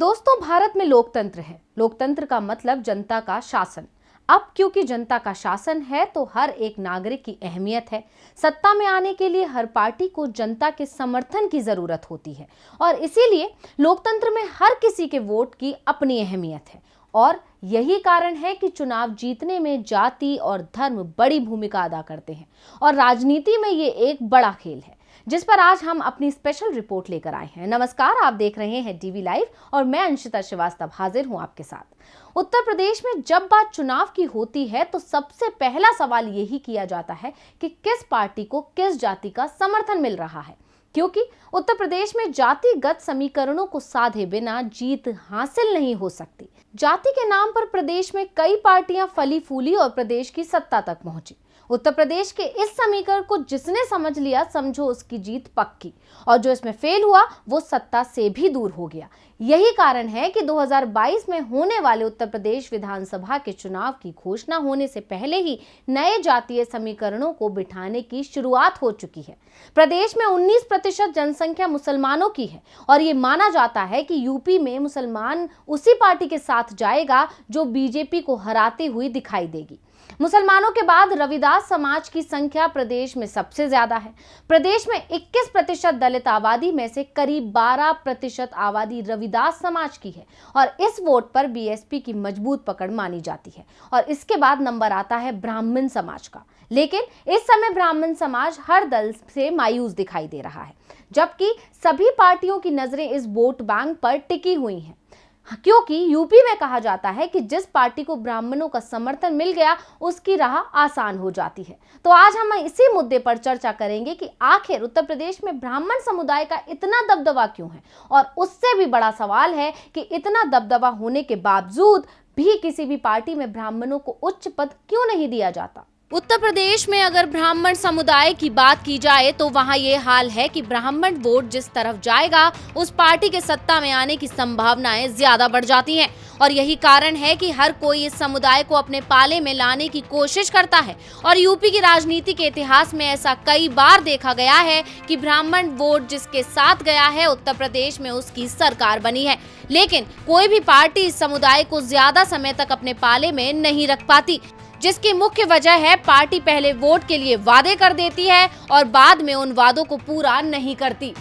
दोस्तों, भारत में लोकतंत्र है। लोकतंत्र का मतलब जनता का शासन। अब क्योंकि जनता का शासन है तो हर एक नागरिक की अहमियत है। सत्ता में आने के लिए हर पार्टी को जनता के समर्थन की जरूरत होती है और इसीलिए लोकतंत्र में हर किसी के वोट की अपनी अहमियत है। और यही कारण है कि चुनाव जीतने में जाति और धर्म बड़ी भूमिका अदा करते हैं और राजनीति में ये एक बड़ा खेल है, जिस पर आज हम अपनी स्पेशल रिपोर्ट लेकर आए हैं। नमस्कार, आप देख रहे हैं डीवी लाइव और मैं अंशिता श्रीवास्तव हाजिर हूं आपके साथ। उत्तर प्रदेश में जब बात चुनाव की होती है तो सबसे पहला सवाल यही किया जाता है कि किस पार्टी को किस जाति का समर्थन मिल रहा है, क्योंकि उत्तर प्रदेश में जातिगत समीकरणों को साधे बिना जीत हासिल नहीं हो सकती। जाति के नाम पर प्रदेश में कई पार्टियां फली फूली और प्रदेश की सत्ता तक पहुंची। उत्तर प्रदेश के इस समीकरण को जिसने समझ लिया, समझो उसकी जीत पक्की, और जो इसमें फेल हुआ वो सत्ता से भी दूर हो गया। यही कारण है कि 2022 में होने वाले उत्तर प्रदेश विधानसभा के चुनाव की घोषणा होने से पहले ही नए जातीय समीकरणों को बिठाने की शुरुआत हो चुकी है। प्रदेश में 19% जनसंख्या मुसलमानों की है और ये माना जाता है कि यूपी में मुसलमान उसी पार्टी के साथ जाएगा जो बीजेपी को हराती हुई दिखाई देगी। मुसलमानों के बाद रविदास समाज की संख्या प्रदेश में सबसे ज्यादा है। प्रदेश में 21% दलित आबादी में से करीब 12% आबादी रविदास समाज की है और इस वोट पर बीएसपी की मजबूत पकड़ मानी जाती है। और इसके बाद नंबर आता है ब्राह्मण समाज का, लेकिन इस समय ब्राह्मण समाज हर दल से मायूस दिखाई दे रहा है, जबकि सभी पार्टियों की नजरें इस वोट बैंक पर टिकी हुई हैं, क्योंकि यूपी में कहा जाता है कि जिस पार्टी को ब्राह्मणों का समर्थन मिल गया उसकी राह आसान हो जाती है। तो आज हम इसी मुद्दे पर चर्चा करेंगे कि आखिर उत्तर प्रदेश में ब्राह्मण समुदाय का इतना दबदबा क्यों है, और उससे भी बड़ा सवाल है कि इतना दबदबा होने के बावजूद भी किसी भी पार्टी में ब्राह्मणों को उच्च पद क्यों नहीं दिया जाता। उत्तर प्रदेश में अगर ब्राह्मण समुदाय की बात की जाए तो वहां ये हाल है कि ब्राह्मण वोट जिस तरफ जाएगा उस पार्टी के सत्ता में आने की संभावनाएं ज्यादा बढ़ जाती हैं। और यही कारण है कि हर कोई इस समुदाय को अपने पाले में लाने की कोशिश करता है। और यूपी की राजनीति के इतिहास में ऐसा कई बार देखा गया है कि ब्राह्मण वोट जिसके साथ गया है उत्तर प्रदेश में उसकी सरकार बनी है। लेकिन कोई भी पार्टी इस समुदाय को ज्यादा समय तक अपने पाले में नहीं रख पाती, जिसकी मुख्य वजह है पार्टी पहले वोट के लिए वादे कर देती है और बाद में उन वादों को पूरा नहीं करती।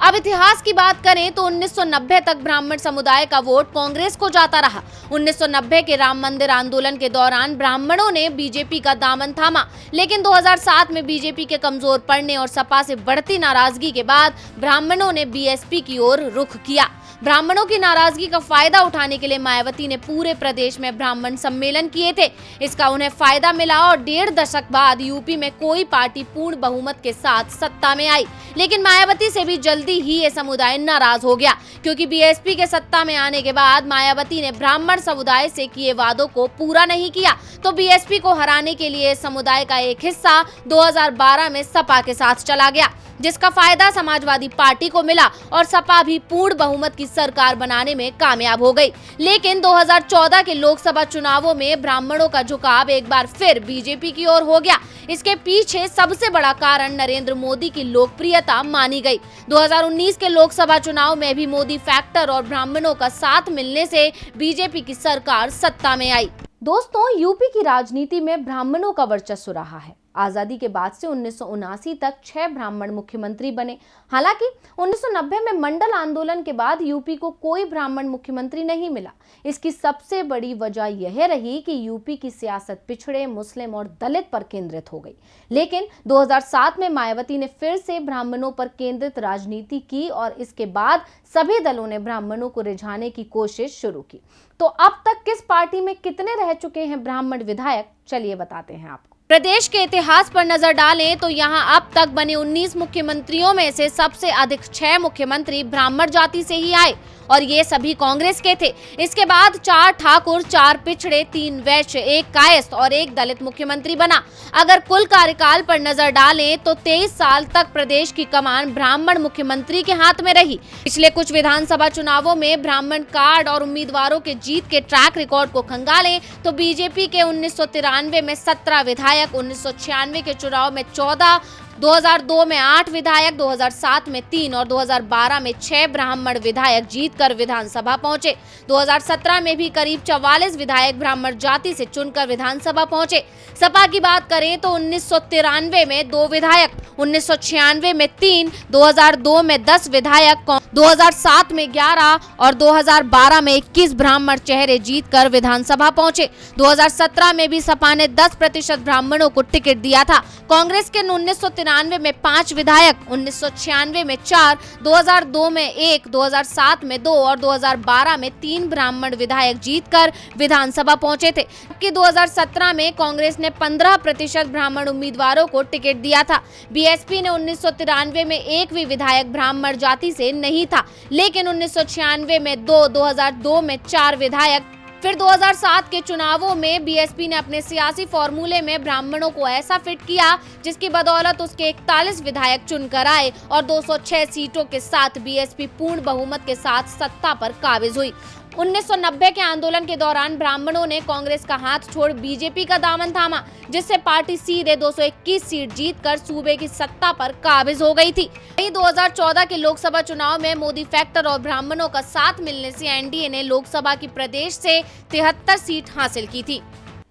अब इतिहास की बात करें तो 1990 तक ब्राह्मण समुदाय का वोट कांग्रेस को जाता रहा। 1990 के राम मंदिर आंदोलन के दौरान ब्राह्मणों ने बीजेपी का दामन थामा, लेकिन 2007 में बीजेपी के कमजोर पड़ने और सपा से बढ़ती नाराजगी के बाद ब्राह्मणों ने बीएसपी की ओर रुख किया। ब्राह्मणों की नाराजगी का फायदा उठाने के लिए मायावती ने पूरे प्रदेश में ब्राह्मण सम्मेलन किए थे। इसका उन्हें फायदा मिला और 1.5 दशक बाद यूपी में कोई पार्टी पूर्ण बहुमत के साथ सत्ता में आई। लेकिन मायावती से भी जल्दी ही ये समुदाय नाराज हो गया, क्योंकि बीएसपी के सत्ता में आने के बाद मायावती ने ब्राह्मण समुदाय से किए वादों को पूरा नहीं किया। तो बीएसपी को हराने के लिए समुदाय का एक हिस्सा 2012 में सपा के साथ चला गया, जिसका फायदा समाजवादी पार्टी को मिला और सपा भी पूर्ण बहुमत की सरकार बनाने में कामयाब हो गई। लेकिन 2014 के लोकसभा चुनावों में ब्राह्मणों का झुकाव एक बार फिर बीजेपी की ओर हो गया। इसके पीछे सबसे बड़ा कारण नरेंद्र मोदी की लोकप्रियता मानी गई। 2019 के लोकसभा चुनाव में भी मोदी फैक्टर और ब्राह्मणों का साथ मिलने से बीजेपी की सरकार सत्ता में आई। दोस्तों, यूपी की राजनीति में ब्राह्मणों का वर्चस्व रहा है। आजादी के बाद से 1979 तक 6 ब्राह्मण मुख्यमंत्री बने। हालांकि 1990 में मंडल आंदोलन के बाद यूपी को कोई ब्राह्मण मुख्यमंत्री नहीं मिला। इसकी सबसे बड़ी वजह यह रही कि यूपी की सियासत पिछड़े, मुस्लिम और दलित पर केंद्रित हो गई। लेकिन 2007 में मायावती ने फिर से ब्राह्मणों पर केंद्रित राजनीति की और इसके बाद सभी दलों ने ब्राह्मणों को रिझाने की कोशिश शुरू की। तो अब तक किस पार्टी में कितने रह चुके हैं ब्राह्मण विधायक, चलिए बताते हैं आपको। प्रदेश के इतिहास पर नजर डालें तो यहाँ अब तक बने 19 मुख्यमंत्रियों में से सबसे अधिक 6 मुख्यमंत्री ब्राह्मण जाति से ही आए और ये सभी कांग्रेस के थे। इसके बाद 4 ठाकुर, 4 पिछड़े, 3 वैश्य, 1 कायस्थ और 1 दलित मुख्यमंत्री बना। अगर कुल कार्यकाल पर नजर डालें तो 23 साल तक प्रदेश की कमान ब्राह्मण मुख्यमंत्री के हाथ में रही। पिछले कुछ विधानसभा चुनावों में ब्राह्मण कार्ड और उम्मीदवारों के जीत के ट्रैक रिकॉर्ड को खंगालें तो बीजेपी के 1993 में 17 विधायक, 1996 के चुनाव में 14, 2002 में 8 विधायक, 2007 में 3 और 2012 में 6 ब्राह्मण विधायक जीतकर विधानसभा पहुंचे। 2017 में भी करीब 44 विधायक ब्राह्मण जाति से चुनकर विधानसभा पहुंचे। सपा की बात करें तो 1993 में 2 विधायक, 1996 में 3, 2002 में 10 विधायक, 2007 में 11 और 2012 में 21 ब्राह्मण चेहरे जीतकर विधानसभा पहुंचे। 2017 में भी सपा ने 10% ब्राह्मणों को टिकट दिया था। कांग्रेस के 1993 में 5 विधायक, 1996 में 4, 2002 में 1, 2007 में 2 और 2012 में 3 ब्राह्मण विधायक जीतकर विधानसभा पहुंचे थे। जबकि 2017 में कांग्रेस ने 15% ब्राह्मण उम्मीदवारों को टिकट दिया था। बीएसपी ने 1993 में एक भी विधायक ब्राह्मण जाति से नहीं था, लेकिन 1996 में 2, 2002 में 4 विधायक। फिर 2007 के चुनावों में बीएसपी ने अपने सियासी फॉर्मूले में ब्राह्मणों को ऐसा फिट किया जिसकी बदौलत उसके 41 विधायक चुनकर आए और 206 सीटों के साथ बीएसपी पूर्ण बहुमत के साथ सत्ता पर काबिज हुई। 1990 के आंदोलन के दौरान ब्राह्मणों ने कांग्रेस का हाथ छोड़ बीजेपी का दामन थामा, जिससे पार्टी सीधे 221 सीट जीतकर सूबे की सत्ता पर काबिज हो गई थी। वहीं 2014 के लोकसभा चुनाव में मोदी फैक्टर और ब्राह्मणों का साथ मिलने से एनडीए ने लोकसभा की प्रदेश से 73 सीट हासिल की थी।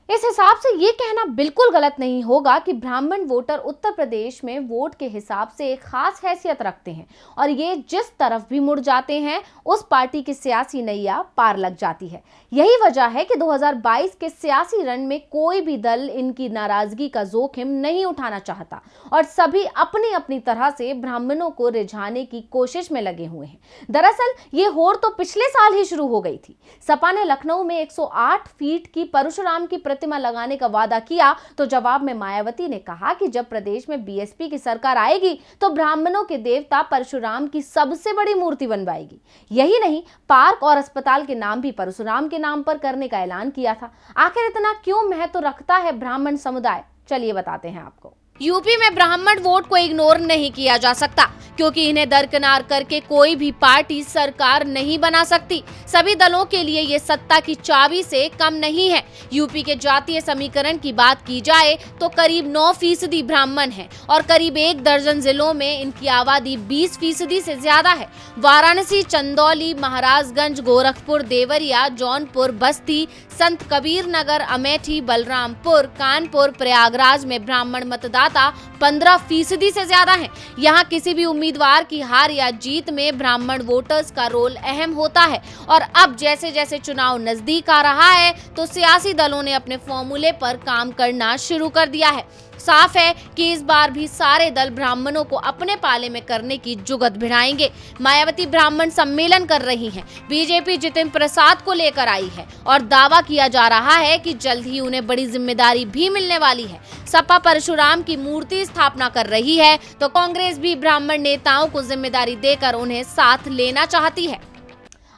इस हिसाब से ये कहना बिल्कुल गलत नहीं होगा कि ब्राह्मण वोटर उत्तर प्रदेश में वोट के हिसाब से एक खास हैसियत रखते हैं और ये जिस तरफ भी मुड़ जाते हैं उस पार्टी की सियासी नैया पार लग जाती है। यही वजह है कि 2022 के सियासी रण में कोई भी दल इनकी नाराजगी का जोखिम नहीं उठाना चाहता और सभी अपनी अपनी तरह से ब्राह्मणों को रिझाने की कोशिश में लगे हुए हैं। दरअसल ये होड़ तो पिछले साल ही शुरू हो गई थी। सपा ने लखनऊ में 108 फीट की परशुराम की प्रतिमा लगाने का वादा किया तो जवाब में मायावती ने कहा कि जब प्रदेश में बीएसपी की सरकार आएगी तो ब्राह्मणों के देवता परशुराम की सबसे बड़ी मूर्ति बनवाएगी। यही नहीं, पार्क और अस्पताल के नाम भी परशुराम के नाम पर करने का ऐलान किया था। आखिर इतना क्यों महत्व रखता है ब्राह्मण समुदाय, चलिए बताते हैं आपको। यूपी में ब्राह्मण वोट को इग्नोर नहीं किया जा सकता क्योंकि इन्हें दरकिनार करके कोई भी पार्टी सरकार नहीं बना सकती। सभी दलों के लिए ये सत्ता की चाबी से कम नहीं है। यूपी के जातीय समीकरण की बात की जाए तो करीब 9% ब्राह्मण हैं और करीब 1 दर्जन जिलों में इनकी आबादी 20% से ज्यादा है। वाराणसी, चंदौली, महाराजगंज, गोरखपुर, देवरिया, जौनपुर, बस्ती, संत कबीर नगर, अमेठी, बलरामपुर, कानपुर, प्रयागराज में ब्राह्मण मतदाता 15% से ज्यादा हैं। यहाँ किसी भी उम्मीदवार की हार या जीत में ब्राह्मण वोटर्स का रोल अहम होता है और अब जैसे जैसे चुनाव नजदीक आ रहा है तो सियासी दलों ने अपने फॉर्मूले पर काम करना शुरू कर दिया है। साफ है कि इस बार भी सारे दल ब्राह्मणों को अपने पाले में करने की जुगत भिड़ाएंगे। मायावती ब्राह्मण सम्मेलन कर रही हैं। बीजेपी जितिन प्रसाद को लेकर आई है और दावा किया जा रहा है कि जल्द ही उन्हें बड़ी जिम्मेदारी भी मिलने वाली है। सपा परशुराम की मूर्ति स्थापना कर रही है तो कांग्रेस भी ब्राह्मण नेताओं को जिम्मेदारी देकर उन्हें साथ लेना चाहती है।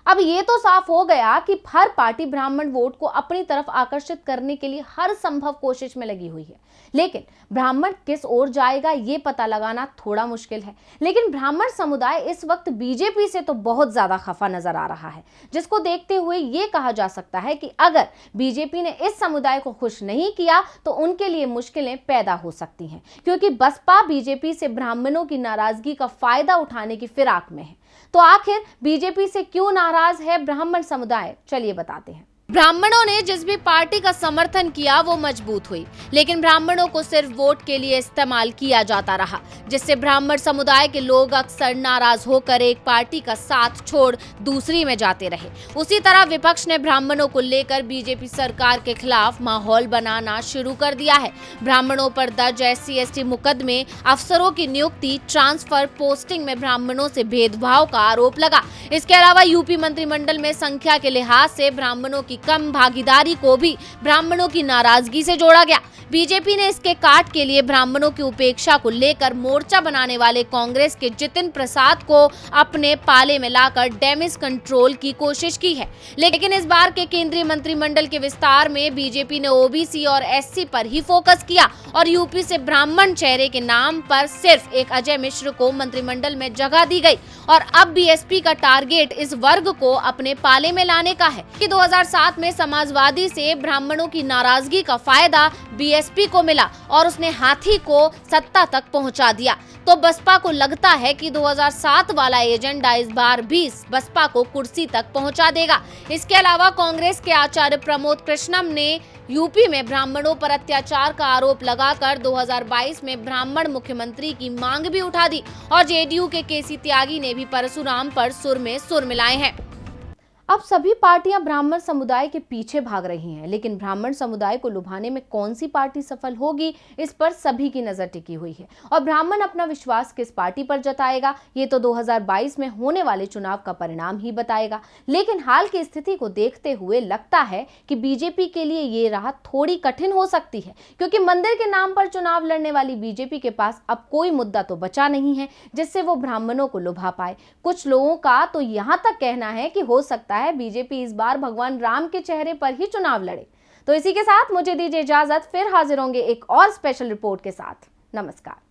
अब ये तो साफ हो गया कि हर पार्टी ब्राह्मण वोट को अपनी तरफ आकर्षित करने के लिए हर संभव कोशिश में लगी हुई है, लेकिन ब्राह्मण किस ओर जाएगा ये पता लगाना थोड़ा मुश्किल है। लेकिन ब्राह्मण समुदाय इस वक्त बीजेपी से तो बहुत ज्यादा खफा नजर आ रहा है, जिसको देखते हुए ये कहा जा सकता है कि अगर बीजेपी ने इस समुदाय को खुश नहीं किया तो उनके लिए मुश्किलें पैदा हो सकती हैं, क्योंकि बसपा बीजेपी से ब्राह्मणों की नाराजगी का फायदा उठाने की फिराक में है। तो आखिर बीजेपी से क्यों नाराज है ब्राह्मण समुदाय, चलिए बताते हैं। ब्राह्मणों ने जिस भी पार्टी का समर्थन किया वो मजबूत हुई, लेकिन ब्राह्मणों को सिर्फ वोट के लिए इस्तेमाल किया जाता रहा, जिससे ब्राह्मण समुदाय के लोग अक्सर नाराज होकर एक पार्टी का साथ छोड़ दूसरी में जाते रहे। उसी तरह विपक्ष ने ब्राह्मणों को लेकर बीजेपी सरकार के खिलाफ माहौल बनाना शुरू कर दिया है। ब्राह्मणों पर दर्ज SC/ST मुकदमे, अफसरों की नियुक्ति, ट्रांसफर, पोस्टिंग में ब्राह्मणों से भेदभाव का आरोप लगा। इसके अलावा यूपी मंत्रिमंडल में संख्या के लिहाज से ब्राह्मणों की कम भागीदारी को भी ब्राह्मणों की नाराजगी से जोड़ा गया। बीजेपी ने इसके काट के लिए ब्राह्मणों की उपेक्षा को लेकर मोर्चा बनाने वाले कांग्रेस के जितिन प्रसाद को अपने पाले में लाकर डैमेज कंट्रोल की कोशिश की है। लेकिन इस बार के केंद्रीय मंत्रिमंडल के विस्तार में बीजेपी ने ओबीसी और SC पर ही फोकस किया और यूपी से ब्राह्मण चेहरे के नाम पर सिर्फ एक अजय मिश्र को मंत्रिमंडल में जगह दी गई और अब बीएसपी का टारगेट इस वर्ग को अपने पाले में लाने का है कि 2007 में समाजवादी से ब्राह्मणों की नाराजगी का फायदा बीएसपी एसपी को मिला और उसने हाथी को सत्ता तक पहुंचा दिया। तो बसपा को लगता है कि 2007 वाला एजेंडा इस बार भी बसपा को कुर्सी तक पहुंचा देगा। इसके अलावा कांग्रेस के आचार्य प्रमोद कृष्णम ने यूपी में ब्राह्मणों पर अत्याचार का आरोप लगाकर 2022 में ब्राह्मण मुख्यमंत्री की मांग भी उठा दी और जेडीयू के केसी त्यागी ने भी परशुराम पर सुर में सुर मिलाए हैं। अब सभी पार्टियां ब्राह्मण समुदाय के पीछे भाग रही हैं, लेकिन ब्राह्मण समुदाय को लुभाने में कौन सी पार्टी सफल होगी, इस पर सभी की नजर टिकी हुई है। और ब्राह्मण अपना विश्वास किस पार्टी पर जताएगा, ये तो 2022 में होने वाले चुनाव का परिणाम ही बताएगा। लेकिन हाल की स्थिति को देखते हुए लगता है कि बीजेपी के लिए ये राह थोड़ी कठिन हो सकती है, क्योंकि मंदिर के नाम पर चुनाव लड़ने वाली बीजेपी के पास अब कोई मुद्दा तो बचा नहीं है जिससे वो ब्राह्मणों को लुभा पाए। कुछ लोगों का तो यहां तक कहना है कि हो सकता है बीजेपी इस बार भगवान राम के चेहरे पर ही चुनाव लड़े। तो इसी के साथ मुझे दीजिए इजाजत, फिर हाजिर होंगे एक और स्पेशल रिपोर्ट के साथ। नमस्कार।